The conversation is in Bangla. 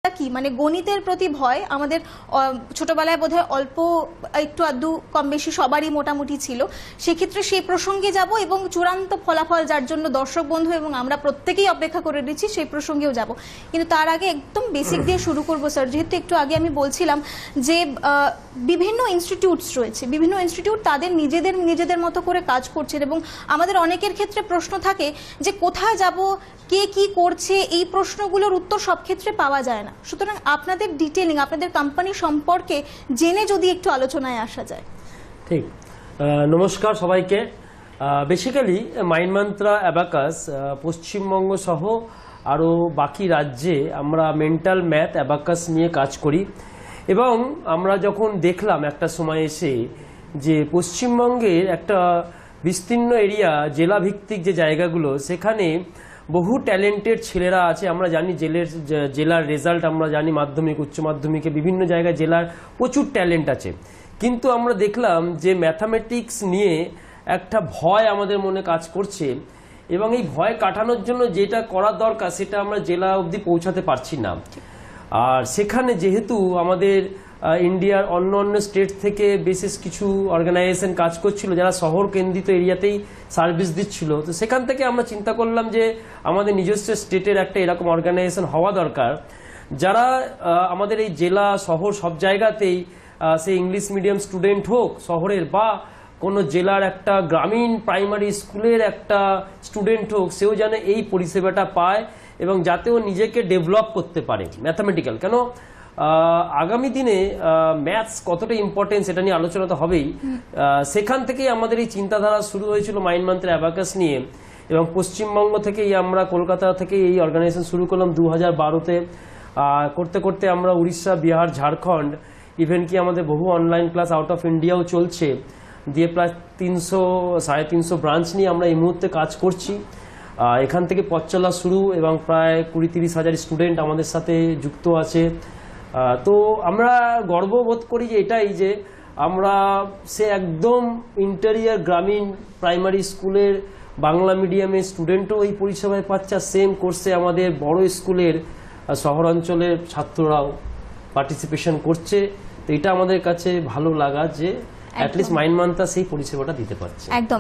কি মানে গণিতের প্রতি ভয় আমাদের ছোটবেলায় বোধহয় অল্প একটু আধটু কম বেশি সবারই মোটামুটি ছিল। সেক্ষেত্রে সেই প্রসঙ্গে যাব এবং চূড়ান্ত ফলাফল যার জন্য দর্শক বন্ধু এবং আমরা প্রত্যেকেই অপেক্ষা করে দিচ্ছি সেই প্রসঙ্গেও যাব। কিন্তু তার আগে একদম বেসিক দিয়ে শুরু করব স্যার। যেহেতু একটু আগে আমি বলছিলাম যে বিভিন্ন ইনস্টিটিউটস রয়েছে, বিভিন্ন ইনস্টিটিউট তাদের নিজেদের মতো করে কাজ করছেন এবং আমাদের অনেকের ক্ষেত্রে প্রশ্ন থাকে যে কোথায় যাব, কে কি করছে, এই প্রশ্নগুলোর উত্তর সব ক্ষেত্রে পাওয়া যায় না। সুতরাং আপনাদের ডিটেইলিং, আপনাদের কোম্পানি সম্পর্কে জেনে যদি একটু আলোচনায় আসা যায়। ঠিক, নমস্কার সবাইকে। বেসিক্যালি মাইন্ডমান্ত্রা অ্যাবাকাস পশ্চিমবঙ্গ সহ আরও বাকি রাজ্যে আমরা মেন্টাল ম্যাথ অ্যাবাকাস নিয়ে কাজ করি এবং আমরা যখন দেখলাম একটা সময় এসে যে পশ্চিমবঙ্গের একটা বিস্তীর্ণ এরিয়া, জেলাভিত্তিক যে জায়গাগুলো, সেখানে বহু ট্যালেন্টেড ছেলেরা আছে। আমরা জানি জেলার রেজাল্ট আমরা জানি, মাধ্যমিক উচ্চ মাধ্যমিকে বিভিন্ন জায়গায় জেলার প্রচুর ট্যালেন্ট আছে, কিন্তু আমরা দেখলাম যে ম্যাথামেটিক্স নিয়ে একটা ভয় আমাদের মনে কাজ করছে এবং এই ভয় কাটানোর জন্য যেটা করার দরকার সেটা আমরা জেলা অবধি পৌঁছাতে পারছি না। আর সেখানে যেহেতু আমাদের ইন্ডিয়ার অন্য অন্য স্টেট থেকে বিশেষ কিছু অর্গানাইজেশন কাজ করছিল যারা শহর কেন্দ্রিত এরিয়াতেই সার্ভিস দিচ্ছিল, তো সেখান থেকে আমরা চিন্তা করলাম যে আমাদের নিজস্ব স্টেটের একটা এরকম অর্গানাইজেশন হওয়া দরকার যারা আমাদের এই জেলা শহর সব জায়গাতেই সে ইংলিশ মিডিয়াম স্টুডেন্ট হোক শহরের, বা কোনো জেলার একটা গ্রামীণ প্রাইমারি স্কুলের একটা স্টুডেন্ট হোক, সেও যেন এই পরিষেবাটা পায় এবং যাতে ও নিজেকে ডেভেলপ করতে পারে ম্যাথামেটিক্যাল। কেন আগামী দিনে ম্যাথস কতটা ইম্পর্টেন্স সেটা নিয়ে আলোচনা তো হবেই। সেখান থেকেই আমাদের এই চিন্তাধারা শুরু হয়েছিল মাইন্ডমান্ত্রা অ্যাবাকাস নিয়ে এবং পশ্চিমবঙ্গ থেকেই আমরা, কলকাতা থেকে এই অর্গানাইজেশন শুরু করলাম 2012-তে। করতে করতে আমরা উড়িষ্যা, বিহার, ঝাড়খণ্ড, ইভেন কি আমাদের বহু অনলাইন ক্লাস আউট অফ ইন্ডিয়াও চলছে, দিয়ে প্রায় 300-350 ব্রাঞ্চ নিয়ে আমরা এই মুহূর্তে কাজ করছি। এখান থেকে পথ চলা শুরু এবং প্রায় 20-30 হাজার স্টুডেন্ট আমাদের সাথে যুক্ত আছে। তো আমরা গর্ববোধ করি যে এটাই যে আমরা সে একদম ইন্টেরিয়ার গ্রামীণ প্রাইমারি স্কুলের বাংলা মিডিয়ামের স্টুডেন্টও এই পরিষেবায় পাচ্ছে, সেম কোর্সে আমাদের বড় স্কুলের শহরাঞ্চলের ছাত্ররাও পার্টিসিপেশন করছে। তো এটা আমাদের কাছে ভালো লাগা যে অ্যাটলিস্ট মাইন্ডমান্ত্রা সেই পরিষেবাটা দিতে পারছে। একদম।